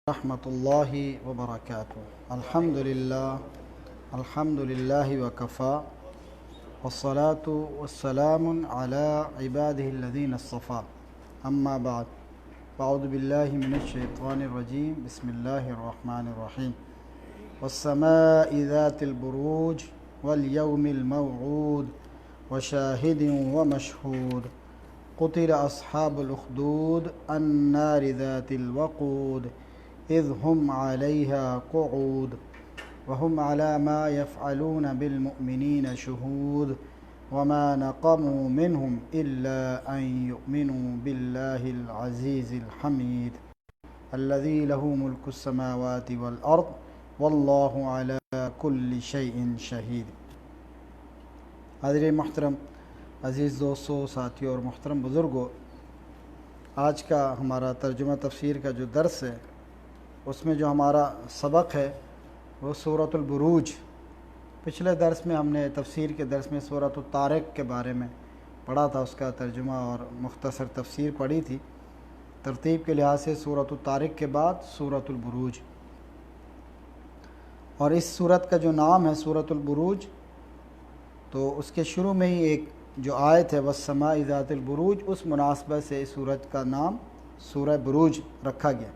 رحمۃ اللہ وبرکاتہ۔ الحمد للہ وکفا والصلاة والسلام علی عباده الذین اصطفى اما بعد فاعوذ باللہ من الشیطان الرجیم بسم اللہ الرحمن الرحیم والسماء ذات البروج والیوم الموعود وشاہد ومشہود قتل اصحاب الاخدود النار ذات الوقود اذ هم عليها قعود وهم على ما يفعلون بالمؤمنين شهود وما نقموا منهم إلا أن يؤمنوا بالله العزيز الحميد الذي له ملك السماوات والأرض والله على كل شيء شهيد۔ حاضرین محترم، عزیز دوستو، ساتھیوں اور محترم بزرگوں، آج کا ہمارا ترجمہ تفسیر کا جو درس ہے اس میں جو ہمارا سبق ہے وہ سورۃ البروج۔ پچھلے درس میں ہم نے تفسیر کے درس میں سورۃ الطارق کے بارے میں پڑھا تھا، اس کا ترجمہ اور مختصر تفسیر پڑھی تھی۔ ترتیب کے لحاظ سے سورۃ الطارق کے بعد سورۃ البروج، اور اس سورت کا جو نام ہے سورۃ البروج، تو اس کے شروع میں ہی ایک جو آیت ہے والسماء ذات البروج، اس مناسبت سے اس سورت کا نام سورہ بروج رکھا گیا۔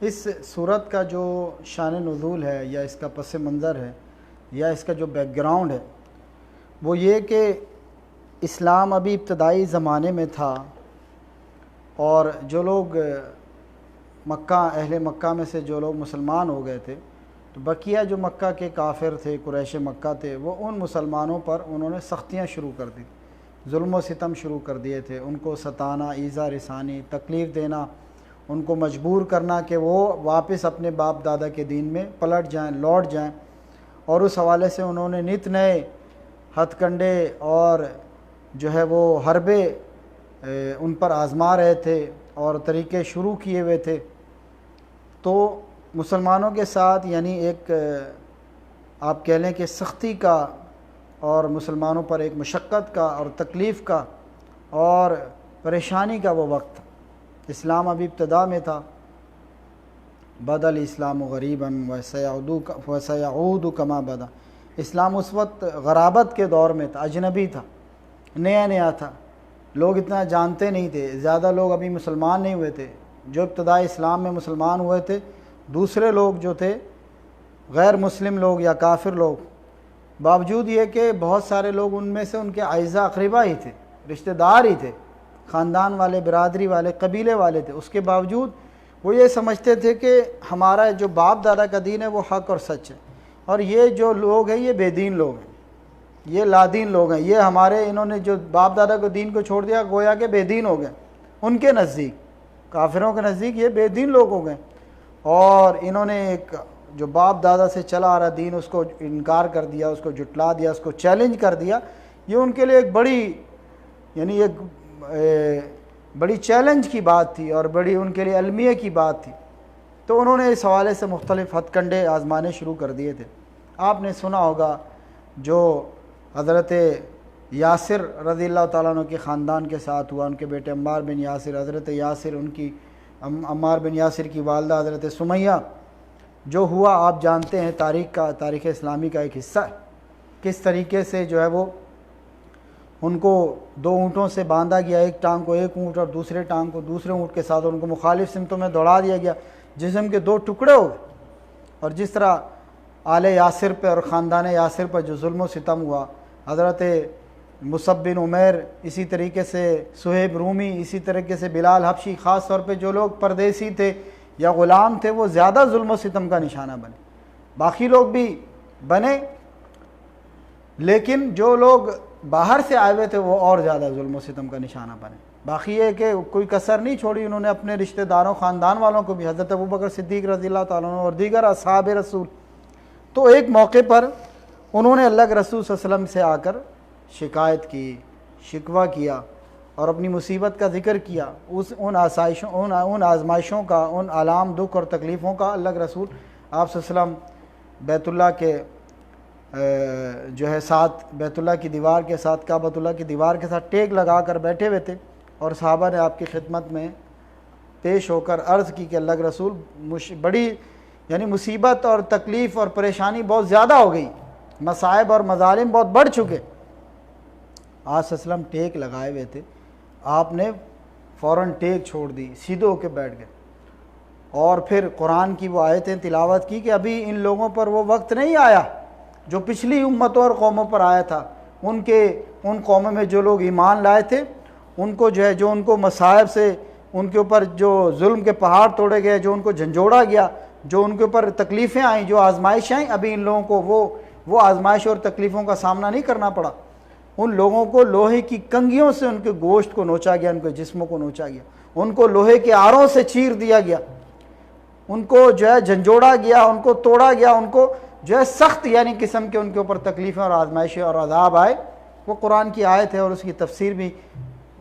اس سورت کا جو شان نزول ہے یا اس کا پس منظر ہے یا اس کا جو بیک گراؤنڈ ہے وہ یہ کہ اسلام ابھی ابتدائی زمانے میں تھا، اور جو لوگ اہل مکہ میں سے جو لوگ مسلمان ہو گئے تھے، تو بقیہ جو مکہ کے کافر تھے، قریش مکہ تھے، وہ ان مسلمانوں پر انہوں نے سختیاں شروع کر دی، ظلم و ستم شروع کر دیے تھے، ان کو ستانا، ایذا رسانی، تکلیف دینا، ان کو مجبور کرنا کہ وہ واپس اپنے باپ دادا کے دین میں پلٹ جائیں، لوٹ جائیں، اور اس حوالے سے انہوں نے نت نئے ہتھ کنڈے اور جو ہے وہ حربے ان پر آزما رہے تھے اور طریقے شروع کیے ہوئے تھے۔ تو مسلمانوں کے ساتھ یعنی ایک آپ کہہ لیں کہ سختی کا اور مسلمانوں پر ایک مشقت کا اور تکلیف کا اور پریشانی کا وہ وقت تھا۔ اسلام ابھی ابتدا میں تھا، بدل اسلام غریباً وسیعود کما بدا۔ اسلام اس وقت غرابت کے دور میں تھا، اجنبی تھا، نیا تھا، لوگ اتنا جانتے نہیں تھے، زیادہ لوگ ابھی مسلمان نہیں ہوئے تھے۔ جو ابتدائی اسلام میں مسلمان ہوئے تھے، دوسرے لوگ جو تھے غیر مسلم لوگ یا کافر لوگ، باوجود یہ کہ بہت سارے لوگ ان میں سے ان کے اعزاء اقربا ہی تھے، رشتہ دار ہی تھے، خاندان والے، برادری والے، قبیلے والے تھے، اس کے باوجود وہ یہ سمجھتے تھے کہ ہمارا جو باپ دادا کا دین ہے وہ حق اور سچ ہے، اور یہ جو لوگ ہیں یہ بے دین لوگ ہیں، یہ لادین لوگ ہیں، یہ ہمارے انہوں نے جو باپ دادا کو دین کو چھوڑ دیا گویا کہ بے دین ہو گئے۔ ان کے نزدیک، کافروں کے نزدیک یہ بے دین لوگ ہو گئے، اور انہوں نے ایک جو باپ دادا سے چلا آ رہا دین اس کو انکار کر دیا، اس کو جھٹلا دیا، اس کو چیلنج کر دیا۔ یہ ان کے لیے ایک بڑی چیلنج کی بات تھی اور بڑی ان کے لیے المیہ کی بات تھی۔ تو انہوں نے اس حوالے سے مختلف ہتھ کنڈے آزمانے شروع کر دیے تھے۔ آپ نے سنا ہوگا جو حضرت یاسر رضی اللہ تعالیٰ عنہ کے خاندان کے ساتھ ہوا، ان کے بیٹے عمار بن یاسر، حضرت یاسر، ان کی عمار بن یاسر کی والدہ حضرت سمیہ، جو ہوا آپ جانتے ہیں، تاریخ اسلامی کا ایک حصہ ہے، کس طریقے سے جو ہے وہ ان کو دو اونٹوں سے باندھا گیا، ایک ٹانگ کو ایک اونٹ اور دوسرے ٹانگ کو دوسرے اونٹ کے ساتھ، ان کو مخالف سمتوں میں دوڑا دیا گیا، جسم کے دو ٹکڑے ہو گئے۔ اور جس طرح آل یاسر پہ اور خاندان یاسر پر جو ظلم و ستم ہوا، حضرت مصعب بن عمیر، اسی طریقے سے صہیب رومی، اسی طریقے سے بلال حبشی، خاص طور پہ جو لوگ پردیسی تھے یا غلام تھے وہ زیادہ ظلم و ستم کا نشانہ بنے، باقی لوگ بھی بنے، لیکن جو لوگ باہر سے آئے ہوئے تھے وہ اور زیادہ ظلم و ستم کا نشانہ بنے۔ باقی یہ کہ کوئی کسر نہیں چھوڑی انہوں نے اپنے رشتہ داروں، خاندان والوں کو بھی، حضرت ابوبکر صدیق رضی اللہ تعالیٰ عنہ اور دیگر اصحاب رسول۔ تو ایک موقع پر انہوں نے اللہ کے رسول صلی اللہ علیہ وسلم سے آ کر شکایت کی، شکوہ کیا اور اپنی مصیبت کا ذکر کیا، ان آزمائشوں کا، ان آلام، دکھ اور تکلیفوں کا۔ اللہ کے رسول آپ صلی اللہ علیہ وسلم بیت اللہ کے جو ہے ساتھ، بیت اللہ کی دیوار کے ساتھ، کعبۃ اللہ کی دیوار کے ساتھ ٹیک لگا کر بیٹھے ہوئے تھے، اور صحابہ نے آپ کی خدمت میں پیش ہو کر عرض کی کہ اللہ کے رسول بڑی یعنی مصیبت اور تکلیف اور پریشانی بہت زیادہ ہو گئی، مصائب اور مظالم بہت بڑھ چکے۔ آپ صلی اللہ علیہ وسلم ٹیک لگائے ہوئے تھے، آپ نے فوراً ٹیک چھوڑ دی، سیدھے ہو کے بیٹھ گئے اور پھر قرآن کی وہ آیتیں تلاوت کی کہ ابھی ان لوگوں پر وہ وقت نہیں آیا جو پچھلی امتوں اور قوموں پر آیا تھا۔ ان قوموں میں جو لوگ ایمان لائے تھے ان کو جو ہے جو ان کو مصائب سے ان کے اوپر جو ظلم کے پہاڑ توڑے گئے، جو ان کو جھنجھوڑا گیا، جو ان کے اوپر تکلیفیں آئیں، جو آزمائشیں آئیں، ابھی ان لوگوں کو وہ آزمائش اور تکلیفوں کا سامنا نہیں کرنا پڑا۔ ان لوگوں کو لوہے کی کنگھیوں سے ان کے گوشت کو نوچا گیا، ان کے جسموں کو نوچا گیا، ان کو لوہے کے آروں سے چیر دیا گیا، ان کو جو ہے جھنجھوڑا گیا، ان کو توڑا گیا، ان کو جو ہے سخت یعنی قسم کے ان کے اوپر تکلیفیں اور آزمائشیں اور عذاب آئے۔ وہ قرآن کی آیت ہے اور اس کی تفسیر بھی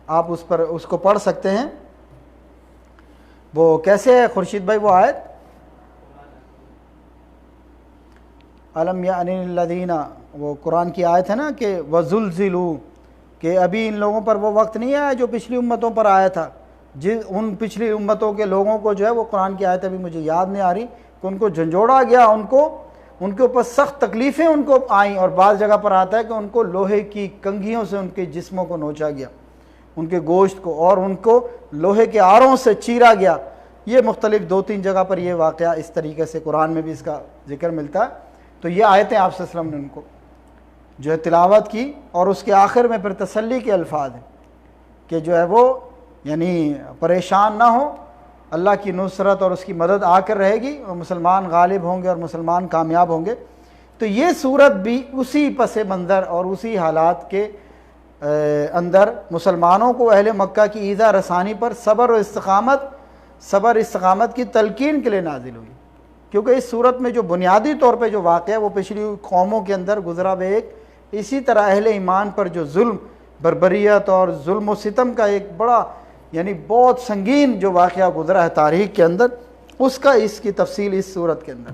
آپ اس کو پڑھ سکتے ہیں۔ وہ کیسے ہے خورشید بھائی وہ آیت؟ الم یعن للذین، وہ قرآن کی آیت ہے نا کہ وزلزلوا، کہ ابھی ان لوگوں پر وہ وقت نہیں آیا جو پچھلی امتوں پر آیا تھا۔ ان پچھلی امتوں کے لوگوں کو جو ہے وہ قرآن کی آیت ابھی مجھے یاد نہیں آ رہی کہ ان کو جھنجھوڑا گیا، ان کے اوپر سخت تکلیفیں ان کو آئیں، اور بعض جگہ پر آتا ہے کہ ان کو لوہے کی کنگھیوں سے ان کے جسموں کو نوچا گیا، ان کے گوشت کو، اور ان کو لوہے کے آروں سے چیرا گیا۔ یہ مختلف 2-3 جگہ پر یہ واقعہ اس طریقے سے قرآن میں بھی اس کا ذکر ملتا ہے۔ تو یہ آیتیں آپ صلی اللہ علیہ وسلم نے ان کو جو ہے تلاوت کی، اور اس کے آخر میں پھر تسلی کے الفاظ ہیں کہ جو ہے وہ یعنی پریشان نہ ہو، اللہ کی نصرت اور اس کی مدد آ کر رہے گی، اور مسلمان غالب ہوں گے اور مسلمان کامیاب ہوں گے۔ تو یہ صورت بھی اسی پس منظر اور اسی حالات کے اندر مسلمانوں کو اہل مکہ کی ایذا رسانی پر صبر استقامت کی تلقین کے لیے نازل ہوئی، کیونکہ اس صورت میں جو بنیادی طور پہ جو واقعہ ہے وہ پچھلی قوموں کے اندر گزرا ہوا ایک اسی طرح اہل ایمان پر جو ظلم، بربریت اور ظلم و ستم کا ایک بڑا یعنی بہت سنگین جو واقعہ گزرا ہے تاریخ کے اندر، اس کی تفصیل اس صورت کے اندر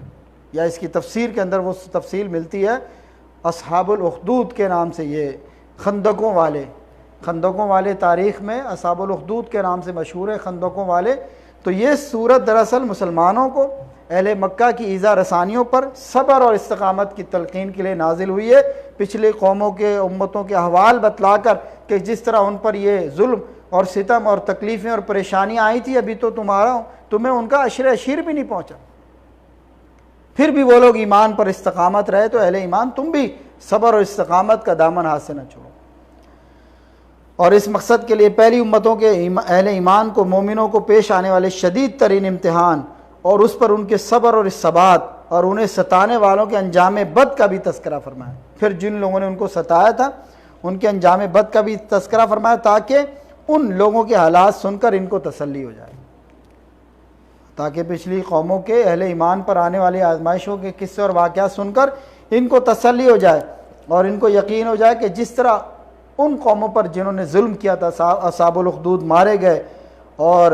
یا اس کی تفسیر کے اندر وہ تفصیل ملتی ہے۔ اصحاب الاخدود کے نام سے، یہ خندقوں والے تاریخ میں اصحاب الاخدود کے نام سے مشہور ہے، خندقوں والے۔ تو یہ صورت دراصل مسلمانوں کو اہل مکہ کی ایذا رسانیوں پر صبر اور استقامت کی تلقین کے لیے نازل ہوئی ہے، پچھلے قوموں کے امتوں کے احوال بتلا کر کہ جس طرح ان پر یہ ظلم اور ستم اور تکلیفیں اور پریشانیاں آئی تھی، ابھی تو تمہیں ان کا عشر اشیر بھی نہیں پہنچا، پھر بھی وہ لوگ ایمان پر استقامت رہے۔ تو اہل ایمان تم بھی صبر اور استقامت کا دامن ہاتھ سے نہ چھوڑو۔ اور اس مقصد کے لیے پہلی امتوں کے اہل ایمان کو مومنوں کو پیش آنے والے شدید ترین امتحان اور اس پر ان کے صبر اور ثبات اور انہیں ستانے والوں کے انجام بد کا بھی تذکرہ فرمایا۔ پھر جن لوگوں نے ان کو ستایا تھا ان کے انجام بد کا بھی تذکرہ فرمایا، تاکہ ان لوگوں کے حالات سن کر ان کو تسلی ہو جائے، تاکہ پچھلی قوموں کے اہل ایمان پر آنے والی آزمائشوں کے قصے اور واقعات سن کر ان کو تسلی ہو جائے اور ان کو یقین ہو جائے کہ جس طرح ان قوموں پر جنہوں نے ظلم کیا تھا، اصحاب الاخدود مارے گئے اور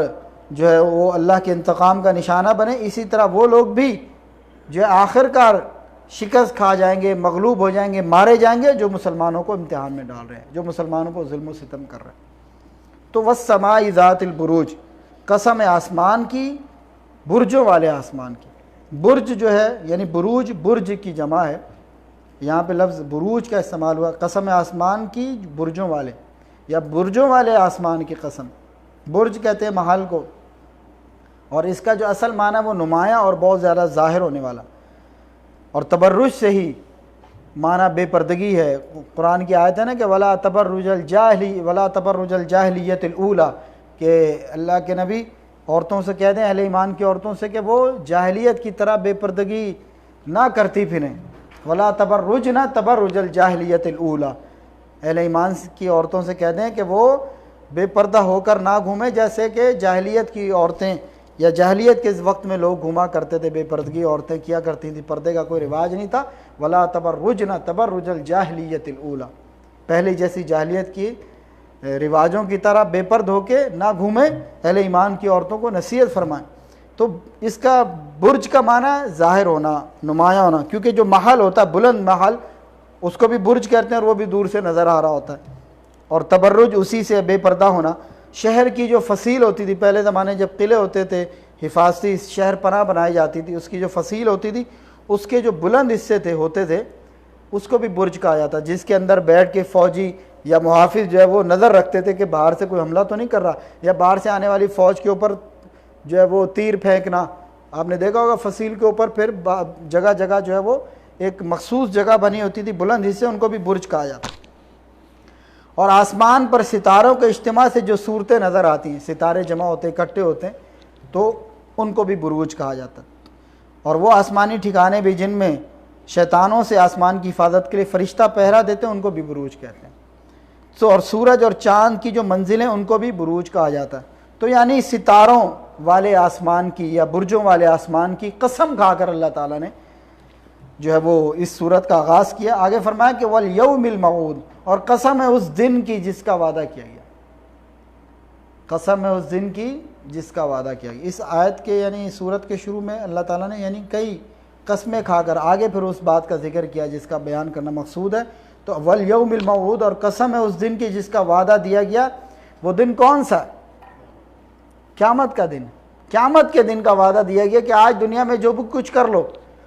جو ہے وہ اللہ کے انتقام کا نشانہ بنے، اسی طرح وہ لوگ بھی جو ہے آخر کار شکست کھا جائیں گے، مغلوب ہو جائیں گے، مارے جائیں گے، جو مسلمانوں کو امتحان میں ڈال رہے ہیں، جو مسلمانوں کو ظلم و ستم کر رہے ہیں۔ تو والسماء ذات البروج، قسم آسمان کی، برجوں والے آسمان کی۔ برج جو ہے یعنی بروج، برج کی جمع ہے، یہاں پہ لفظ بروج کا استعمال ہوا، قسم آسمان کی برجوں والے یا برجوں والے آسمان کی قسم۔ برج کہتے ہیں محل کو، اور اس کا جو اصل معنی ہے وہ نمایاں اور بہت زیادہ ظاہر ہونے والا، اور تبرج سے ہی معنی بے پردگی ہے۔ قرآن کی آیت ہے نا کہ ولا تبرج الجاہلیت الاولی، کہ اللہ کے نبی عورتوں سے کہہ دیں، اہل ایمان کی عورتوں سے، کہ وہ جاہلیت کی طرح بے پردگی نہ کرتی پھریں، ولا تبرجن تبرج الجاہلیت الاولی، اہل ایمان کی عورتوں سے کہہ دیں کہ وہ بے پردہ ہو کر نہ گھومیں جیسے کہ جاہلیت کی عورتیں یا جاہلیت کے وقت میں لوگ گھوما کرتے تھے، بے پردگی عورتیں کیا کرتی تھیں، پردے کا کوئی رواج نہیں تھا۔ ولا تبرجن تبرج الجاہلیت الاولی، پہلے جیسی جاہلیت کی رواجوں کی طرح بے پرد ہو کے نہ گھومیں، اہل ایمان کی عورتوں کو نصیحت فرمائیں۔ تو اس کا برج کا معنی ظاہر ہونا، نمایاں ہونا، کیونکہ جو محل ہوتا ہے بلند محل اس کو بھی برج کہتے ہیں اور وہ بھی دور سے نظر آ رہا ہوتا ہے، اور تبرج اسی سے بے پردہ ہونا۔ شہر کی جو فصیل ہوتی تھی، پہلے زمانے جب قلعے ہوتے تھے، حفاظتی شہر پناہ بنائی جاتی تھی، اس کی جو فصیل ہوتی تھی، اس کے جو بلند حصے ہوتے تھے اس کو بھی برج کہا جاتا، جس کے اندر بیٹھ کے فوجی یا محافظ جو ہے وہ نظر رکھتے تھے کہ باہر سے کوئی حملہ تو نہیں کر رہا، یا باہر سے آنے والی فوج کے اوپر جو ہے وہ تیر پھینکنا۔ آپ نے دیکھا ہوگا فصیل کے اوپر پھر جگہ جگہ جو ہے وہ ایک مخصوص جگہ بنی ہوتی تھی، بلند حصے، ان کو بھی برج کہا جاتا۔ اور آسمان پر ستاروں کے اجتماع سے جو صورتیں نظر آتی ہیں، ستارے جمع ہوتے ہیں، اکٹھے ہوتے ہیں، تو ان کو بھی بروج کہا جاتا۔ اور وہ آسمانی ٹھکانے بھی جن میں شیطانوں سے آسمان کی حفاظت کے لیے فرشتہ پہرا دیتے ہیں، ان کو بھی بروج کہتے ہیں۔ اور سورج اور چاند کی جو منزلیں، ان کو بھی بروج کہا جاتا ہے۔ تو یعنی ستاروں والے آسمان کی یا برجوں والے آسمان کی قسم کھا کر اللہ تعالیٰ نے جو ہے وہ اس صورت کا آغاز کیا۔ آگے فرمایا کہ وَالْيَوْمِ الْمَوْعُودِ، اور قسم ہے اس دن کی جس کا وعدہ کیا گیا، قسم ہے اس دن کی جس کا وعدہ کیا گیا۔ اس آیت کے یعنی صورت کے شروع میں اللہ تعالیٰ نے یعنی کئی قسمیں کھا کر آگے پھر اس بات کا ذکر کیا جس کا بیان کرنا مقصود ہے۔ تو وَالْيَوْمِ الْمَوْعُودِ، اور قسم ہے اس دن کی جس کا وعدہ دیا گیا۔ وہ دن کون سا؟ قیامت کا دن۔ قیامت کے دن کا وعدہ دیا گیا کہ آج دنیا میں جو بھی کچھ کر لو،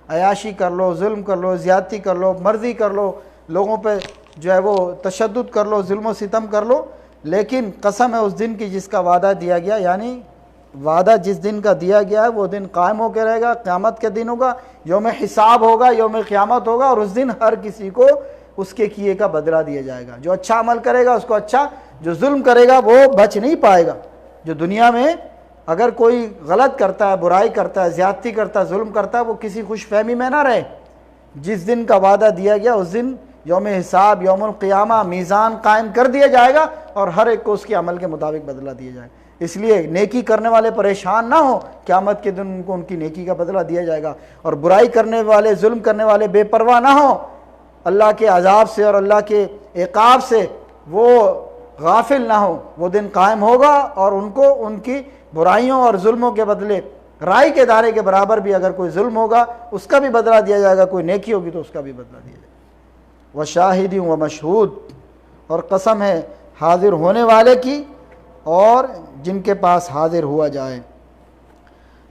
عیاشی کر لو، ظلم کر لو، زیادتی کر لو، مرضی کر لو، لوگوں پہ جو ہے وہ تشدد کر لو، ظلم و ستم کر لو، لیکن قسم ہے اس دن کی جس کا وعدہ دیا گیا، یعنی وعدہ جس دن کا دیا گیا ہے وہ دن قائم ہو کے رہے گا، قیامت کے دن ہوگا، یوم حساب ہوگا، یوم قیامت ہوگا، اور اس دن ہر کسی کو اس کے کیے کا بدلہ دیا جائے گا۔ جو اچھا عمل کرے گا اس کو اچھا، جو ظلم کرے گا وہ بچ نہیں پائے گا۔ جو دنیا میں اگر کوئی غلط کرتا ہے، برائی کرتا ہے، زیادتی کرتا ہے، ظلم کرتا ہے، وہ کسی خوش فہمی میں نہ رہے۔ جس دن کا وعدہ دیا گیا اس دن یوم حساب، یوم القیامہ، میزان قائم کر دیا جائے گا، اور ہر ایک کو اس کے عمل کے مطابق بدلہ دیا جائے گا۔ اس لیے نیکی کرنے والے پریشان نہ ہوں، قیامت کے دن ان کو ان کی نیکی کا بدلہ دیا جائے گا، اور برائی کرنے والے، ظلم کرنے والے بے پرواہ نہ ہوں اللہ کے عذاب سے اور اللہ کے عقاب سے، وہ غافل نہ ہوں۔ وہ دن قائم ہوگا اور ان کو ان کی برائیوں اور ظلموں کے بدلے رائی کے دانے کے برابر بھی اگر کوئی ظلم ہوگا اس کا بھی بدلہ دیا جائے گا، کوئی نیکی ہوگی تو اس کا بھی بدلہ دیا جائے گا۔ وَشَاهِدٍ وَمَشْهُودٍ، اور قسم ہے حاضر ہونے والے کی اور جن کے پاس حاضر ہوا جائے۔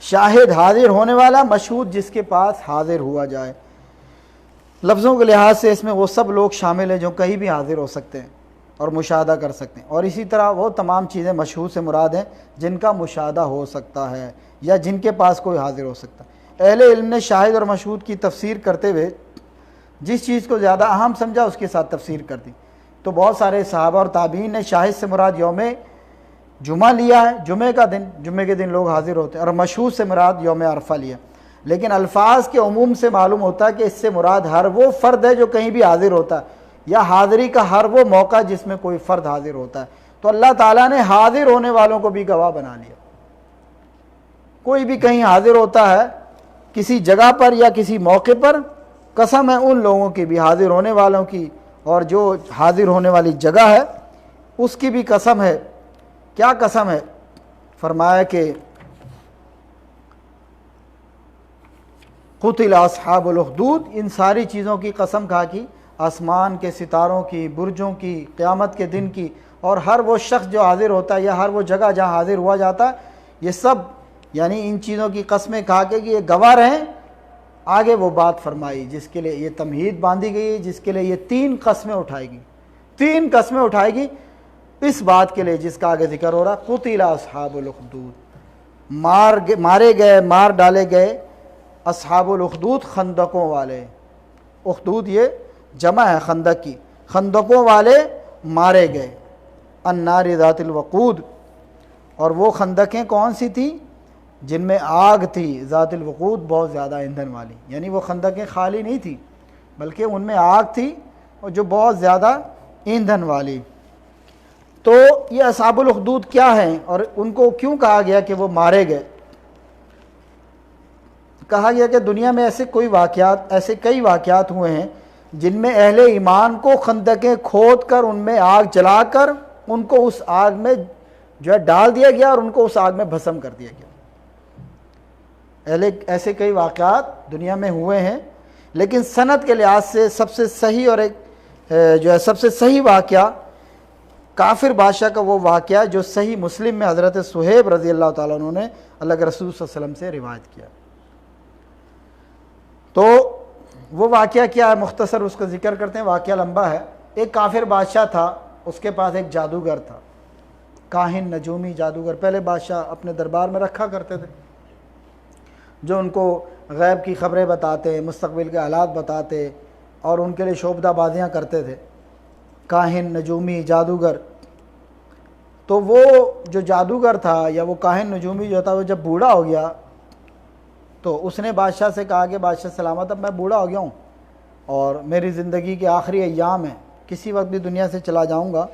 شاہد حاضر ہونے والا، مشہود جس کے پاس حاضر ہوا جائے۔ لفظوں کے لحاظ سے اس میں وہ سب لوگ شامل ہیں جو کہیں بھی حاضر ہو سکتے ہیں اور مشاہدہ کر سکتے ہیں، اور اسی طرح وہ تمام چیزیں مشہود سے مراد ہیں جن کا مشاہدہ ہو سکتا ہے یا جن کے پاس کوئی حاضر ہو سکتا ہے۔ اہل علم نے شاہد اور مشہود کی تفسیر کرتے ہوئے جس چیز کو زیادہ اہم سمجھا اس کے ساتھ تفسیر کر دی۔ تو بہت سارے صحابہ اور تابعین نے شاہد سے مراد یوم جمعہ لیا ہے، جمعے کا دن، جمعے کے دن لوگ حاضر ہوتے ہیں، اور مشہود سے مراد یوم عرفہ لیا۔ لیکن الفاظ کے عموم سے معلوم ہوتا ہے کہ اس سے مراد ہر وہ فرد ہے جو کہیں بھی حاضر ہوتا ہے، یا حاضری کا ہر وہ موقع جس میں کوئی فرد حاضر ہوتا ہے۔ تو اللہ تعالیٰ نے حاضر ہونے والوں کو بھی گواہ بنا لیا۔ کوئی بھی کہیں حاضر ہوتا ہے کسی جگہ پر یا کسی موقع پر، قسم ہے ان لوگوں کی بھی، حاضر ہونے والوں کی، اور جو حاضر ہونے والی جگہ ہے اس کی بھی قسم ہے۔ کیا قسم ہے؟ فرمایا کہ قتل اصحاب الاخدود، ان ساری چیزوں کی قسم کھا کی، آسمان کے ستاروں کی، برجوں کی، قیامت کے دن کی، اور ہر وہ شخص جو حاضر ہوتا ہے یا ہر وہ جگہ جہاں حاضر ہوا جاتا ہے، یہ سب یعنی ان چیزوں کی قسمیں کھا کے کہ یہ گواہ رہیں۔ آگے وہ بات فرمائی جس کے لیے یہ تمہید باندھی گئی، جس کے لیے یہ 3 قسمیں اٹھائے گی، 3 قسمیں اٹھائے گی اس بات کے لیے جس کا آگے ذکر ہو رہا، قتل اصحاب الاخدود، مارے گئے، مار ڈالے گئے، اصحاب الاخدود خندقوں والے، اخدود یہ جمع ہے خندق کی، خندقوں والے مارے گئے، النار ذات الوقود، اور وہ خندقیں کون سی تھیں؟ جن میں آگ تھی، ذات الوقود بہت زیادہ ایندھن والی، یعنی وہ خندقیں خالی نہیں تھیں بلکہ ان میں آگ تھی اور جو بہت زیادہ ایندھن والی۔ تو یہ اصحاب الاخدود کیا ہیں اور ان کو کیوں کہا گیا کہ وہ مارے گئے؟ کہا گیا کہ دنیا میں ایسے کئی واقعات ہوئے ہیں جن میں اہل ایمان کو خندقیں کھود کر ان میں آگ جلا کر ان کو اس آگ میں جو ہے ڈال دیا گیا اور ان کو اس آگ میں بھسم کر دیا گیا۔ ایسے کئی واقعات دنیا میں ہوئے ہیں، لیکن سند کے لحاظ سے سب سے صحیح اور ایک جو ہے سب سے صحیح واقعہ کافر بادشاہ کا وہ واقعہ جو صحیح مسلم میں حضرت صہیب رضی اللہ تعالیٰ عنہ نے اللہ کے رسول صلی اللہ علیہ وسلم سے روایت کیا. تو وہ واقعہ کیا ہے، مختصر اس کا ذکر کرتے ہیں، واقعہ لمبا ہے. ایک کافر بادشاہ تھا، اس کے پاس ایک جادوگر تھا، کاہن نجومی جادوگر. پہلے بادشاہ اپنے دربار میں رکھا کرتے تھے جو ان کو غیب کی خبریں بتاتے، مستقبل کے حالات بتاتے اور ان کے لیے شعبدہ بازیاں کرتے تھے، کاہن نجومی جادوگر. تو وہ جو جادوگر تھا یا وہ کاہن نجومی جو تھا، وہ جب بوڑھا ہو گیا تو اس نے بادشاہ سے کہا کہ بادشاہ سلامت، اب میں بوڑھا ہو گیا ہوں اور میری زندگی کے آخری ایام ہیں، کسی وقت بھی دنیا سے چلا جاؤں گا،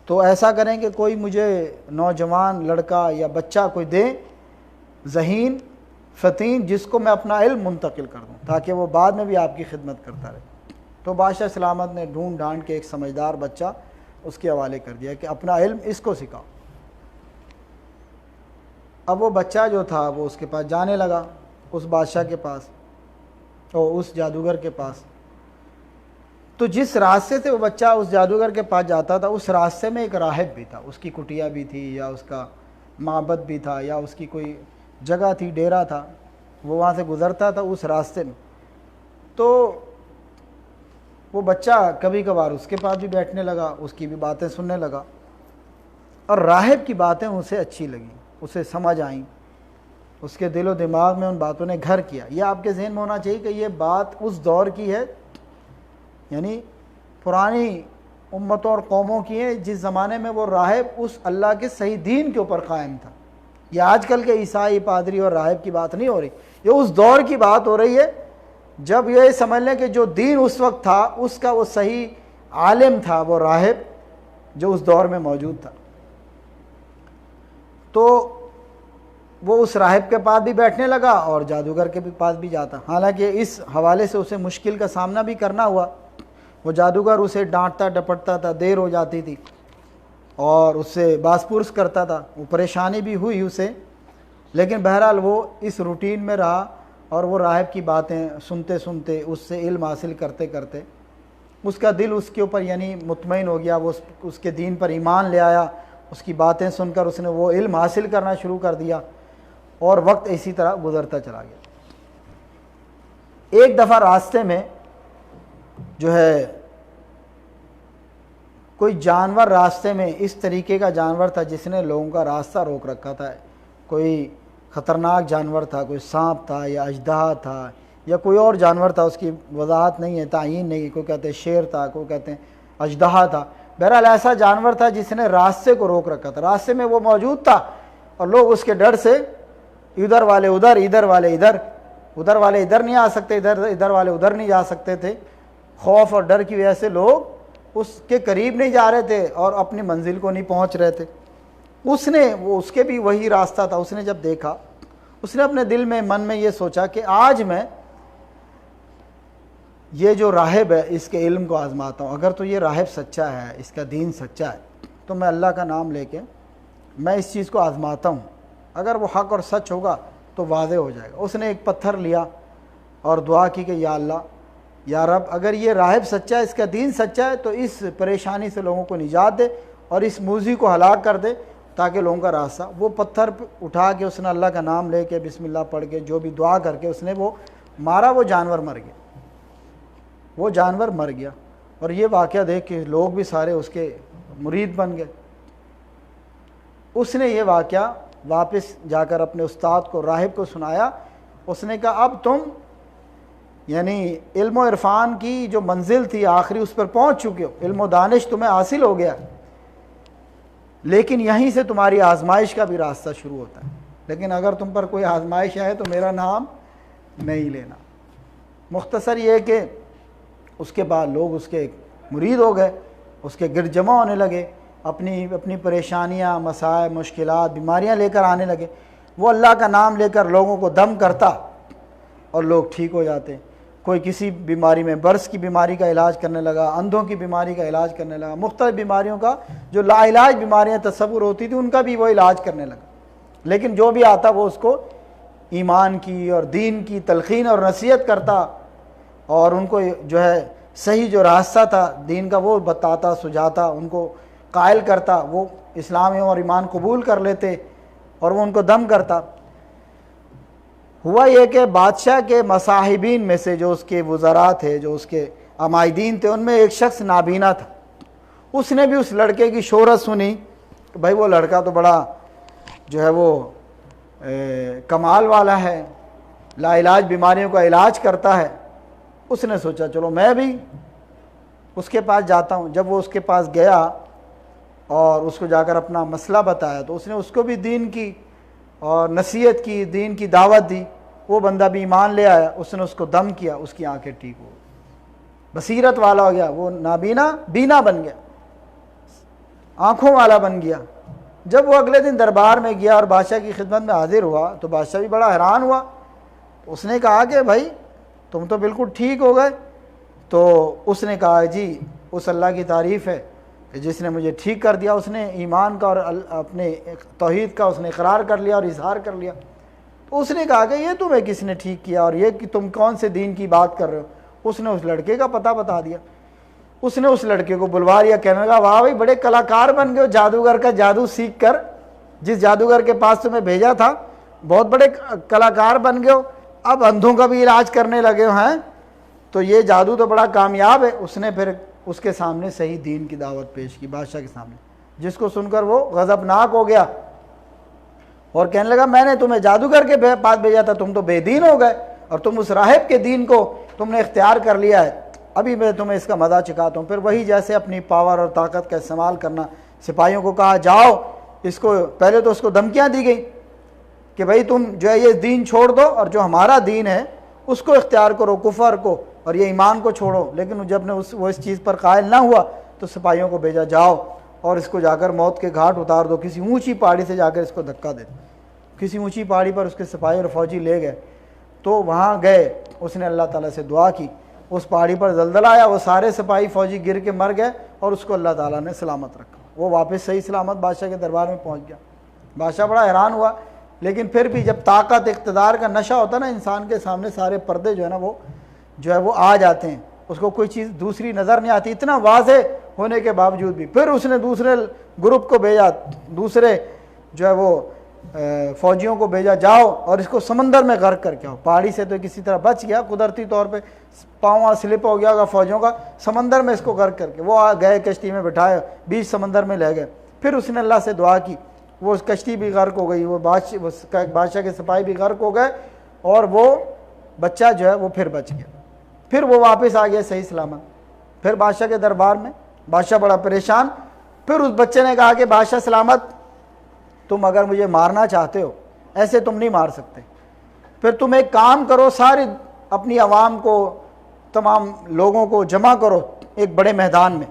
تو ایسا کریں کہ کوئی مجھے نوجوان لڑکا یا بچہ کوئی دے، ذہین فطین، جس کو میں اپنا علم منتقل کر دوں تاکہ وہ بعد میں بھی آپ کی خدمت کرتا رہے. تو بادشاہ سلامت نے ڈھونڈ ڈھانڈ کے ایک سمجھدار بچہ اس کے حوالے کر دیا کہ اپنا علم اس کو سکھاؤ. اب وہ بچہ جو تھا وہ اس کے پاس جانے لگا، اس بادشاہ کے پاس اور اس جادوگر کے پاس. تو جس راستے سے وہ بچہ اس جادوگر کے پاس جاتا تھا، اس راستے میں ایک راہب بھی تھا، اس کی کٹیا بھی تھی یا اس کا معبد بھی تھا یا اس کی کوئی جگہ تھی، ڈیرا تھا، وہ وہاں سے گزرتا تھا اس راستے میں. تو وہ بچہ کبھی کبھار اس کے پاس بھی بیٹھنے لگا، اس کی بھی باتیں سننے لگا اور راہب کی باتیں اسے اچھی لگیں، اسے سمجھ آئیں، اس کے دل و دماغ میں ان باتوں نے گھر کیا. یہ آپ کے ذہن میں ہونا چاہیے کہ یہ بات اس دور کی ہے، یعنی پرانی امتوں اور قوموں کی ہے جس زمانے میں وہ راہب اس اللہ کے صحیح دین کے اوپر قائم تھا. یہ آج کل کے عیسائی پادری اور راہب کی بات نہیں ہو رہی، یہ اس دور کی بات ہو رہی ہے جب یہ سمجھ لیں کہ جو دین اس وقت تھا اس کا وہ صحیح عالم تھا، وہ راہب جو اس دور میں موجود تھا. تو وہ اس راہب کے پاس بھی بیٹھنے لگا اور جادوگر کے بھی پاس بھی جاتا. حالانکہ اس حوالے سے اسے مشکل کا سامنا بھی کرنا ہوا. وہ جادوگر اسے ڈانٹتا ڈپٹتا تھا، دیر ہو جاتی تھی اور اس سے باس پرس کرتا تھا، وہ پریشانی بھی ہوئی اسے، لیکن بہرحال وہ اس روٹین میں رہا اور وہ راہب کی باتیں سنتے سنتے، اس سے علم حاصل کرتے کرتے اس کا دل اس کے اوپر یعنی مطمئن ہو گیا. وہ اس کے دین پر ایمان لے آیا، اس کی باتیں سن کر اس نے وہ علم حاصل کرنا شروع کر دیا اور وقت اسی طرح گزرتا چلا گیا. ایک دفعہ راستے میں جو ہے کوئی جانور راستے میں اس طریقے کا جانور تھا جس نے لوگوں کا راستہ روک رکھا تھا. کوئی خطرناک جانور تھا، کوئی سانپ تھا یا اژدہا تھا یا کوئی اور جانور تھا، اس کی وضاحت نہیں ہے، تعین نہیں. کوئی کہتے ہیں شیر تھا، کوئی کہتے ہیں اژدہا تھا. بہرحال ایسا جانور تھا جس نے راستے کو روک رکھا تھا. راستے میں وہ موجود تھا اور لوگ اس کے ڈر سے ادھر والے ادھر، ادھر والے ادھر، ادھر والے ادھر نہیں آ سکتے، ادھر والے ادھر نہیں جا سکتے تھے. خوف اور ڈر کی وجہ سے لوگ اس کے قریب نہیں جا رہے تھے اور اپنی منزل کو نہیں پہنچ رہے تھے. اس کے بھی وہی راستہ تھا. اس نے جب دیکھا، اس نے اپنے دل میں من میں یہ سوچا کہ آج میں یہ جو راہب ہے اس کے علم کو آزماتا ہوں. اگر تو یہ راہب سچا ہے، اس کا دین سچا ہے، تو میں اللہ کا نام لے کے میں اس چیز کو آزماتا ہوں. اگر وہ حق اور سچ ہوگا تو واضح ہو جائے گا. اس نے ایک پتھر لیا اور دعا کی کہ یا اللہ، یا رب، اگر یہ راہب سچا ہے، اس کا دین سچا ہے، تو اس پریشانی سے لوگوں کو نجات دے اور اس موذی کو ہلاک کر دے تاکہ لوگوں کا راستہ. وہ پتھر اٹھا کے اس نے اللہ کا نام لے کے بسم اللہ پڑھ کے جو بھی دعا کر کے اس نے وہ مارا، وہ جانور مر گیا. وہ جانور مر گیا اور یہ واقعہ دیکھ کے لوگ بھی سارے اس کے مرید بن گئے. اس نے یہ واقعہ واپس جا کر اپنے استاد کو، راہب کو سنایا. اس نے کہا اب تم یعنی علم و عرفان کی جو منزل تھی آخری، اس پر پہنچ چکے ہو، علم و دانش تمہیں حاصل ہو گیا، لیکن یہیں سے تمہاری آزمائش کا بھی راستہ شروع ہوتا ہے. لیکن اگر تم پر کوئی آزمائش آئے تو میرا نام نہیں لینا. مختصر یہ کہ اس کے بعد لوگ اس کے مرید ہو گئے، اس کے گرد جمع ہونے لگے، اپنی پریشانیاں، مسائل، مشکلات، بیماریاں لے کر آنے لگے. وہ اللہ کا نام لے کر لوگوں کو دم کرتا اور لوگ ٹھیک ہو جاتے. کوئی کسی بیماری میں، برس کی بیماری کا علاج کرنے لگا، اندھوں کی بیماری کا علاج کرنے لگا، مختلف بیماریوں کا جو لا علاج بیماریاں تصور ہوتی تھی ان کا بھی وہ علاج کرنے لگا. لیکن جو بھی آتا وہ اس کو ایمان کی اور دین کی تلقین اور نصیحت کرتا اور ان کو جو ہے صحیح جو راستہ تھا دین کا وہ بتاتا، سجاتا، ان کو قائل کرتا، وہ اسلام اور ایمان قبول کر لیتے اور وہ ان کو دم کرتا۔ ہوا یہ کہ بادشاہ کے مصاحبین میں سے جو اس کے وزراء تھے، جو اس کے عمائدین تھے، ان میں ایک شخص نابینا تھا۔ اس نے بھی اس لڑکے کی شہرت سنی کہ بھائی وہ لڑکا تو بڑا جو ہے وہ کمال والا ہے، لا علاج بیماریوں کا علاج کرتا ہے۔ اس نے سوچا چلو میں بھی اس کے پاس جاتا ہوں۔ جب وہ اس کے پاس گیا اور اس کو جا کر اپنا مسئلہ بتایا تو اس نے اس کو بھی دین کی اور نصیحت کی، دین کی دعوت دی۔ وہ بندہ بھی ایمان لے آیا، اس نے اس کو دم کیا، اس کی آنکھیں ٹھیک ہو گئی، بصیرت والا ہو گیا، وہ نابینا بینا بن گیا، آنکھوں والا بن گیا۔ جب وہ اگلے دن دربار میں گیا اور بادشاہ کی خدمت میں حاضر ہوا تو بادشاہ بھی بڑا حیران ہوا۔ اس نے کہا کہ بھائی تم تو بالکل ٹھیک ہو گئے۔ تو اس نے کہا جی اس اللہ کی تعریف ہے کہ جس نے مجھے ٹھیک کر دیا، اس نے ایمان کا اور اپنے توحید کا اس نے اقرار کر لیا اور اظہار کر لیا۔ تو اس نے کہا کہ یہ تمہیں کس نے ٹھیک کیا اور یہ کہ تم کون سے دین کی بات کر رہے ہو؟ اس نے اس لڑکے کا پتہ بتا دیا۔ اس نے اس لڑکے کو بلوا لیا، کہنے لگا واہ بھائی بڑے کلاکار بن گئے ہو، جادوگر کا جادو سیکھ کر جس جادوگر کے پاس تمہیں بھیجا تھا بہت بڑے کلاکار بن گئے ہو، اب اندھوں کا بھی علاج کرنے لگے ہو ہیں، تو یہ جادو تو بڑا کامیاب ہے۔ اس نے پھر اس کے سامنے صحیح دین کی دعوت پیش کی بادشاہ کے سامنے، جس کو سن کر وہ غضبناک ہو گیا اور کہنے لگا میں نے تمہیں جادوگر کے پاس بھیجا تھا، تم تو بے دین ہو گئے اور تم اس راہب کے دین کو تم نے اختیار کر لیا ہے، ابھی میں تمہیں اس کا مزہ چکھاتا ہوں۔ پھر وہی جیسے اپنی پاور اور طاقت کا استعمال کرنا، سپاہیوں کو کہا جاؤ اس کو، پہلے تو اس کو دھمکیاں دی گئی کہ بھائی تم جو ہے یہ دین چھوڑ دو اور جو ہمارا دین ہے اس کو اختیار کرو، کفر کو اور یہ ایمان کو چھوڑو۔ لیکن جب نے وہ اس چیز پر قائل نہ ہوا تو سپاہیوں کو بھیجا جاؤ اور اس کو جا کر موت کے گھاٹ اتار دو، کسی اونچی پہاڑی سے جا کر اس کو دھکا دے دو۔ کسی اونچی پہاڑی پر اس کے سپاہی اور فوجی لے گئے، تو وہاں گئے، اس نے اللہ تعالیٰ سے دعا کی، اس پہاڑی پر زلزلہ آیا، وہ سارے سپاہی فوجی گر کے مر گئے اور اس کو اللہ تعالیٰ نے سلامت رکھا، وہ واپس صحیح سلامت بادشاہ کے دربار میں پہنچ گیا۔ بادشاہ بڑا حیران ہوا، لیکن پھر بھی جب طاقت اقتدار کا نشہ ہوتا ہے نا انسان کے سامنے، سارے پردے جو ہے نا وہ آ جاتے ہیں، اس کو کوئی چیز دوسری نظر نہیں آتی، اتنا واضح ہونے کے باوجود بھی۔ پھر اس نے دوسرے گروپ کو بھیجا، دوسرے جو ہے وہ فوجیوں کو بھیجا، جاؤ اور اس کو سمندر میں غرق کر کے آؤ۔ پہاڑی سے تو کسی طرح بچ گیا، قدرتی طور پہ پاؤں سلپ ہو گیا ہوگا فوجیوں کا، سمندر میں اس کو غرق کر کے وہ گئے، کشتی میں بٹھائے، بیچ سمندر میں لے گئے۔ پھر اس نے اللہ سے دعا کی، وہ کشتی بھی غرق ہو گئی، وہ بادشاہ کے سپاہی بھی غرق ہو گئے اور وہ بچہ جو ہے وہ پھر بچ گیا۔ پھر وہ واپس آ گیا صحیح سلامت، پھر بادشاہ کے دربار میں، بادشاہ بڑا پریشان۔ پھر اس بچے نے کہا کہ بادشاہ سلامت، تم اگر مجھے مارنا چاہتے ہو ایسے تم نہیں مار سکتے، پھر تم ایک کام کرو، ساری اپنی عوام کو، تمام لوگوں کو جمع کرو ایک بڑے میدان میں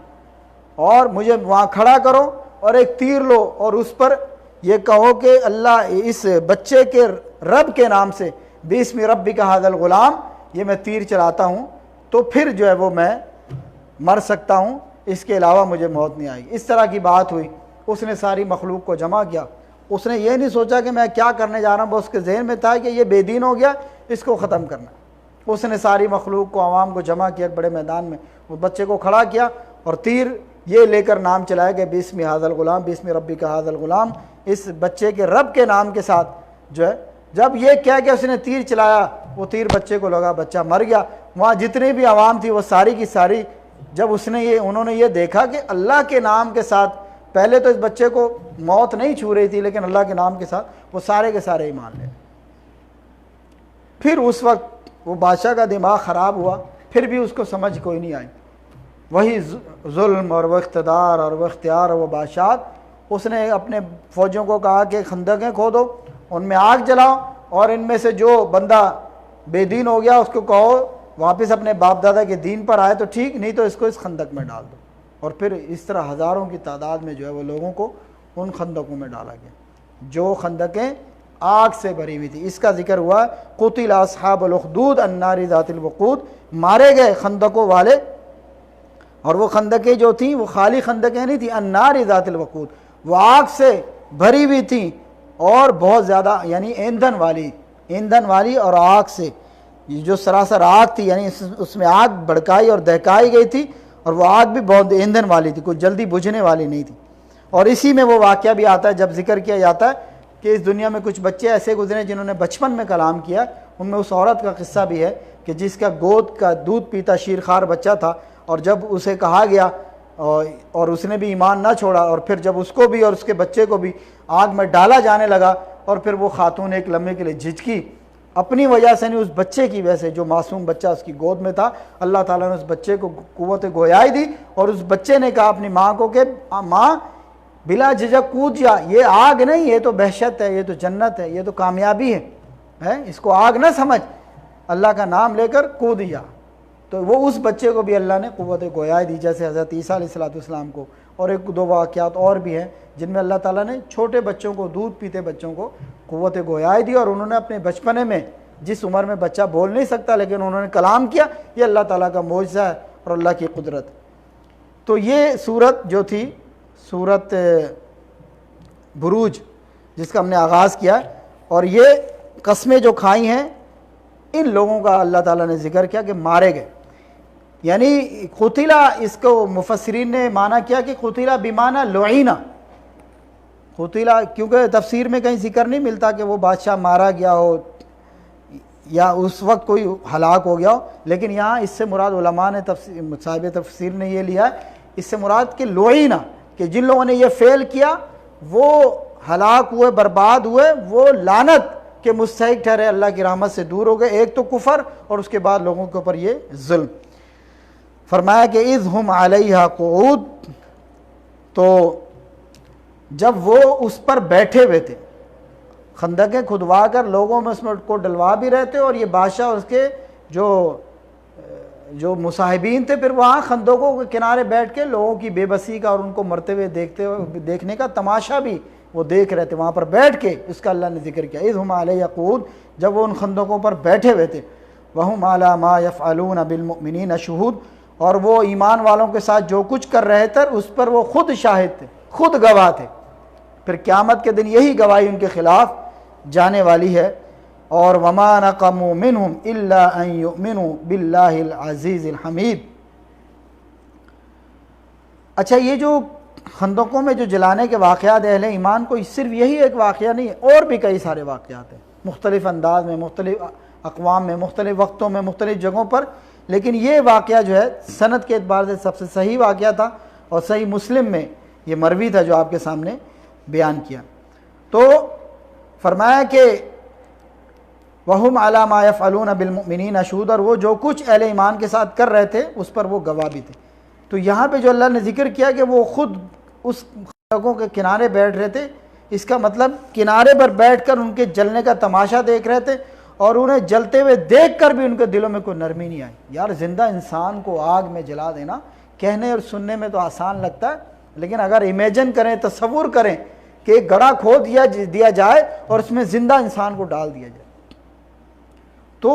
اور مجھے وہاں کھڑا کرو اور ایک تیر لو اور اس پر یہ کہو کہ اللہ اس بچے کے رب کے نام سے بسم ربک ھذا الغلام، یہ میں تیر چلاتا ہوں تو پھر جو ہے وہ میں مر سکتا ہوں، اس کے علاوہ مجھے موت نہیں آئی۔ اس طرح کی بات ہوئی، اس نے ساری مخلوق کو جمع کیا۔ اس نے یہ نہیں سوچا کہ میں کیا کرنے جا رہا ہوں، بس اس کے ذہن میں تھا کہ یہ بے دین ہو گیا، اس کو ختم کرنا۔ اس نے ساری مخلوق کو، عوام کو جمع کیا ایک بڑے میدان میں، وہ بچے کو کھڑا کیا اور تیر یہ لے کر نام چلایا کہ بسم ھذا الغلام بسم ربک ھذا الغلام، اس بچے کے رب کے نام کے ساتھ جو ہے، جب یہ کہہ کے اس نے تیر چلایا، وہ تیر بچے کو لگا، بچہ مر گیا۔ وہاں جتنی بھی عوام تھی وہ ساری کی ساری، جب انہوں نے یہ دیکھا کہ اللہ کے نام کے ساتھ، پہلے تو اس بچے کو موت نہیں چھو رہی تھی لیکن اللہ کے نام کے ساتھ وہ سارے کے سارے ایمان لے۔ پھر اس وقت وہ بادشاہ کا دماغ خراب ہوا، پھر بھی اس کو سمجھ کوئی نہیں آئی، وہی ظلم اور وہ اقتدار اور وہ اختیار اور وہ بادشاہت۔ اس نے اپنے فوجیوں کو کہا کہ خندقیں کھودو، ان میں آگ جلاؤ اور ان میں سے جو بندہ بے دین ہو گیا اس کو کہو واپس اپنے باپ دادا کے دین پر آئے تو ٹھیک، نہیں تو اس کو اس خندق میں ڈال دو۔ اور پھر اس طرح ہزاروں کی تعداد میں جو ہے وہ لوگوں کو ان خندقوں میں ڈالا گیا جو خندقیں آگ سے بھری ہوئی تھی۔ اس کا ذکر ہوا قتل اصحاب الاخدود النار ذات الوقود، مارے گئے خندقوں والے، اور وہ خندقیں جو تھیں وہ خالی خندقیں نہیں تھیں، النار ذات الوقود، وہ آگ سے بھری ہوئی تھیں اور بہت زیادہ، یعنی ایندھن والی اور آگ سے، جو سراسر آگ تھی، یعنی اس میں آگ بھڑکائی اور دہکائی گئی تھی اور وہ آگ بھی بہت ایندھن والی تھی، کوئی جلدی بجھنے والی نہیں تھی۔ اور اسی میں وہ واقعہ بھی آتا ہے جب ذکر کیا جاتا ہے کہ اس دنیا میں کچھ بچے ایسے گزرے جنہوں نے بچپن میں کلام کیا. ان میں اس عورت کا قصہ بھی ہے کہ جس کا گود کا دودھ پیتا شیرخوار بچہ تھا، اور جب اسے کہا گیا اور اس نے بھی ایمان نہ چھوڑا، اور پھر جب اس کو بھی اور اس کے بچے کو بھی آگ میں ڈالا جانے لگا، اور پھر وہ خاتون ایک لمحے کے لیے جھجکی، اپنی وجہ سے نہیں، اس بچے کی وجہ سے، جو معصوم بچہ اس کی گود میں تھا. اللہ تعالیٰ نے اس بچے کو قوت گویائی دی، اور اس بچے نے کہا اپنی ماں کو کہ ماں بلا جھجک کود جا، یہ آگ نہیں، یہ تو بہشت ہے، یہ تو جنت ہے، یہ تو کامیابی ہے، اس کو آگ نہ سمجھ، اللہ کا نام لے کر کود جا. تو وہ اس بچے کو بھی اللہ نے قوت گویائی دی، جیسے حضرت عیسیٰ علیہ السلام کو. اور ایک دو واقعات اور بھی ہیں جن میں اللہ تعالیٰ نے چھوٹے بچوں کو، دودھ پیتے بچوں کو قوت گویائی دی، اور انہوں نے اپنے بچپنے میں، جس عمر میں بچہ بول نہیں سکتا لیکن انہوں نے کلام کیا، یہ اللہ تعالیٰ کا معجزہ ہے اور اللہ کی قدرت. تو یہ صورت جو تھی صورت بروج، جس کا ہم نے آغاز کیا، اور یہ قسمیں جو کھائی ہیں ان لوگوں کا اللہ تعالیٰ نے ذکر کیا کہ مارے گئے. یعنی قتلہ، اس کو مفسرین نے مانا کیا کہ قتلہ بمعنی لعینہ. قتلہ کیونکہ تفسیر میں کہیں ذکر نہیں ملتا کہ وہ بادشاہ مارا گیا ہو یا اس وقت کوئی ہلاک ہو گیا ہو، لیکن یہاں اس سے مراد علماء نے صاحب تفسیر نے یہ لیا ہے، اس سے مراد کہ لعینہ، کہ جن لوگوں نے یہ فعل کیا وہ ہلاک ہوئے، برباد ہوئے، وہ لعنت کے مستحق ٹھہرے، اللہ کی رحمت سے دور ہو گئے. ایک تو کفر، اور اس کے بعد لوگوں کے اوپر یہ ظلم. فرمایا کہ اذ ہم علیہا قعود، تو جب وہ اس پر بیٹھے ہوئے تھے، خندقیں کھدوا کر لوگوں میں اس میں کو ڈلوا بھی رہے تھے، اور یہ بادشاہ اور اس کے جو مصاحبین تھے پھر وہاں خندقوں کے کنارے بیٹھ کے لوگوں کی بے بسی کا اور ان کو مرتے ہوئے دیکھنے کا تماشا بھی وہ دیکھ رہے تھے وہاں پر بیٹھ کے. اس کا اللہ نے ذکر کیا اذ ہم علیہا قعود، جب وہ ان خندقوں پر بیٹھے ہوئے تھے. وہم علی ما یفعلون بالمؤمنین شہود، اور وہ ایمان والوں کے ساتھ جو کچھ کر رہے تھے اس پر وہ خود شاہد تھے، خود گواہ تھے. پھر قیامت کے دن یہی گواہی ان کے خلاف جانے والی ہے. اور وما نقموا منہم الا ان یؤمنوا باللہ العزیز الحمید. اچھا، یہ جو خندقوں میں جو جلانے کے واقعات اہل ایمان کو، صرف یہی ایک واقعہ نہیں ہے، اور بھی کئی سارے واقعات ہیں، مختلف انداز میں، مختلف اقوام میں، مختلف وقتوں میں، مختلف جگہوں پر. لیکن یہ واقعہ جو ہے سند کے اعتبار سے سب سے صحیح واقعہ تھا، اور صحیح مسلم میں یہ مروی تھا جو آپ کے سامنے بیان کیا. تو فرمایا کہ وَهُمْ عَلَى مَا يَفْعَلُونَ بِالْمُؤْمِنِينَ شُهُودٌ، اور وہ جو کچھ اہل ایمان کے ساتھ کر رہے تھے اس پر وہ گواہ بھی تھے. تو یہاں پہ جو اللہ نے ذکر کیا کہ وہ خود اس خندقوں کے کنارے بیٹھ رہے تھے، اس کا مطلب کنارے پر بیٹھ کر ان کے جلنے کا تماشا دیکھ رہے تھے، اور انہیں جلتے ہوئے دیکھ کر بھی ان کے دلوں میں کوئی نرمی نہیں آئی. یار، زندہ انسان کو آگ میں جلا دینا کہنے اور سننے میں تو آسان لگتا ہے، لیکن اگر امیجن کریں، تصور کریں کہ ایک گڑھا کھود دیا جائے اور اس میں زندہ انسان کو ڈال دیا جائے، تو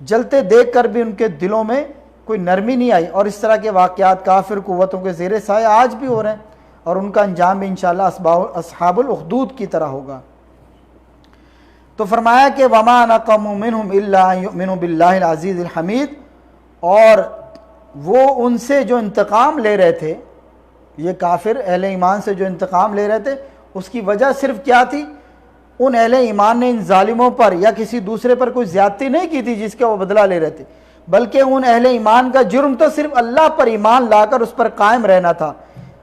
جلتے دیکھ کر بھی ان کے دلوں میں کوئی نرمی نہیں آئی. اور اس طرح کے واقعات کافر قوتوں کے زیر سایہ آج بھی ہو رہے ہیں، اور ان کا انجام بھی انشاءاللہ اصحاب الاخدود کی طرح ہوگا. تو فرمایا کہ وما نقموا منہم الا ان یؤمنوا باللہ العزیز الحمید، اور وہ ان سے جو انتقام لے رہے تھے، یہ کافر اہل ایمان سے جو انتقام لے رہے تھے، اس کی وجہ صرف کیا تھی؟ ان اہل ایمان نے ان ظالموں پر یا کسی دوسرے پر کوئی زیادتی نہیں کی تھی جس کا وہ بدلہ لے رہے تھے، بلکہ ان اہل ایمان کا جرم تو صرف اللہ پر ایمان لا کر اس پر قائم رہنا تھا.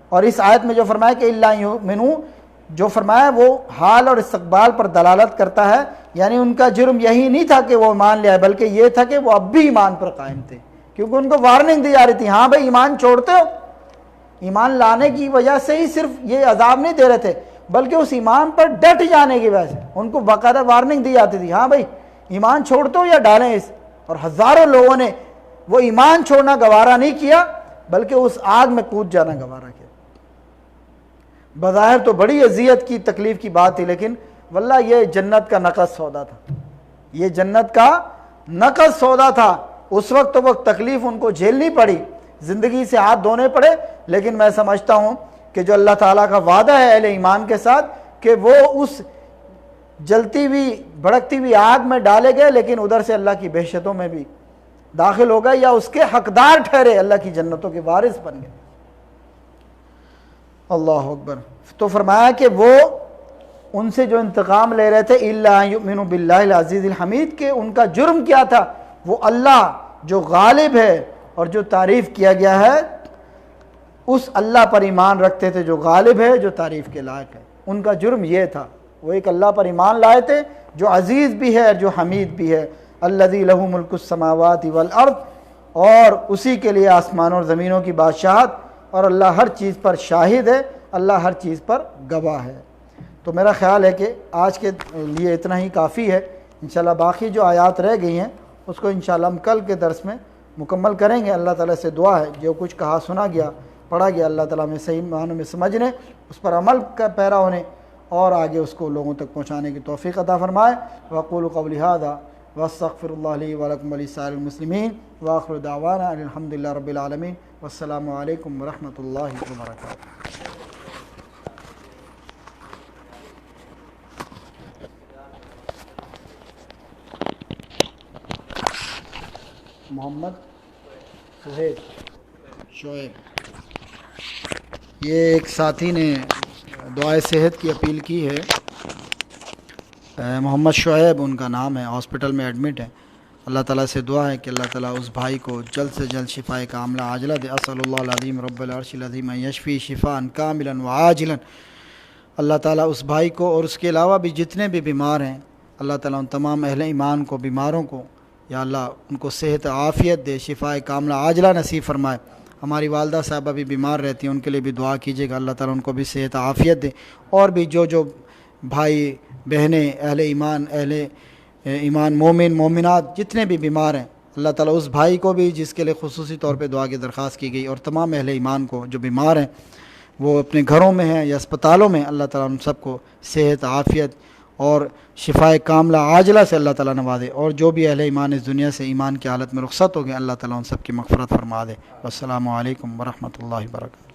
اور اس آیت میں جو فرمایا کہ الا یؤمنوا، جو فرمایا وہ حال اور استقبال پر دلالت کرتا ہے، یعنی ان کا جرم یہی نہیں تھا کہ وہ ایمان لے آئے، بلکہ یہ تھا کہ وہ اب بھی ایمان پر قائم تھے، کیونکہ ان کو وارننگ دی جا رہی تھی، ہاں بھائی ایمان چھوڑتے ہو. ایمان لانے کی وجہ سے ہی صرف یہ عذاب نہیں دے رہے تھے، بلکہ اس ایمان پر ڈٹ جانے کی وجہ سے ان کو باقاعدہ وارننگ دی جاتی تھی، ہاں بھائی ایمان چھوڑتے ہو یا ڈالیں اس. اور ہزاروں لوگوں نے وہ ایمان چھوڑنا گوارا نہیں کیا، بلکہ اس آگ میں کود جانا گوارا کیا. بظاہر تو بڑی اذیت کی، تکلیف کی بات تھی، لیکن واللہ یہ جنت کا نقد سودا تھا، یہ جنت کا نقد سودا تھا. اس وقت تو وہ تکلیف ان کو جھیلنی پڑی، زندگی سے ہاتھ دھونے پڑے، لیکن میں سمجھتا ہوں کہ جو اللہ تعالیٰ کا وعدہ ہے اہل ایمان کے ساتھ کہ وہ اس جلتی ہوئی بھڑکتی ہوئی آگ میں ڈالے گئے، لیکن ادھر سے اللہ کی بہشتوں میں بھی داخل ہو گئے، یا اس کے حقدار ٹھہرے، اللہ کی جنتوں کے وارث بن گئے. اللہ اکبر. تو فرمایا کہ وہ ان سے جو انتقام لے رہے تھے الا یؤمنوا باللہ العزیز الحمید، کہ ان کا جرم کیا تھا؟ وہ اللہ جو غالب ہے اور جو تعریف کیا گیا ہے اس اللہ پر ایمان رکھتے تھے جو غالب ہے، جو تعریف کے لائق ہے. ان کا جرم یہ تھا، وہ ایک اللہ پر ایمان لائے تھے جو عزیز بھی ہے اور جو حمید بھی ہے. الذی لہ ملک السماوات والارض، اور اسی کے لیے آسمان اور زمینوں کی بادشاہت، اور اللہ ہر چیز پر شاہد ہے، اللہ ہر چیز پر گواہ ہے. تو میرا خیال ہے کہ آج کے لیے اتنا ہی کافی ہے. انشاءاللہ باقی جو آیات رہ گئی ہیں اس کو انشاءاللہ ہم کل کے درس میں مکمل کریں گے. اللہ تعالیٰ سے دعا ہے جو کچھ کہا سنا گیا پڑھا گیا اللہ تعالیٰ میں صحیح معنوں میں سمجھنے، اس پر عمل کا پیرا ہونے اور آگے اس کو لوگوں تک پہنچانے کی توفیق عطا فرمائے. وأقول قولی ھذا واستغفر اللہ لی ولکم ولسائر المسلمین وآخر دعوانا ان الحمد للہ رب العالمین والسلام علیکم ورحمۃ اللہ وبرکاتہ. محمد شعیب، یہ ایک ساتھی نے دعائے صحت کی اپیل کی ہے. محمد شعیب ان کا نام ہے، ہاسپٹل میں ایڈمٹ ہے. اللہ تعالیٰ سے دعا ہے کہ اللہ تعالیٰ اس بھائی کو جلد سے جلد شفائے کاملہ عاجلہ دے. اسأل اللہ العظیم رب العرش العظیم ان یشفی شفاء کاملا وعاجلا. اللہ تعالیٰ اس بھائی کو اور اس کے علاوہ بھی جتنے بھی بیمار ہیں اللہ تعالیٰ ان تمام اہل ایمان کو، بیماروں کو یا اللہ ان کو صحت عافیت دے، شفائے کاملہ عاجلہ نصیب فرمائے. ہماری والدہ صاحبہ بھی بیمار رہتی ہیں، ان کے لیے بھی دعا کیجیے گا اللہ تعالیٰ ان کو بھی صحت عافیت دے. اور بھی جو بھائی بہنیں اہل ایمان مومن مومنات جتنے بھی بیمار ہیں اللہ تعالیٰ اس بھائی کو بھی جس کے لیے خصوصی طور پہ دعا کی درخواست کی گئی، اور تمام اہل ایمان کو جو بیمار ہیں وہ اپنے گھروں میں ہیں یا اسپتالوں میں، اللہ تعالیٰ ان سب کو صحت عافیت اور شفائے کاملہ عاجلہ سے اللہ تعالیٰ نوازے. اور جو بھی اہل ایمان اس دنیا سے ایمان کی حالت میں رخصت ہو گئے اللہ تعالیٰ ان سب کی مغفرت فرما دے. السلام علیکم ورحمۃ اللہ وبرکاتہ.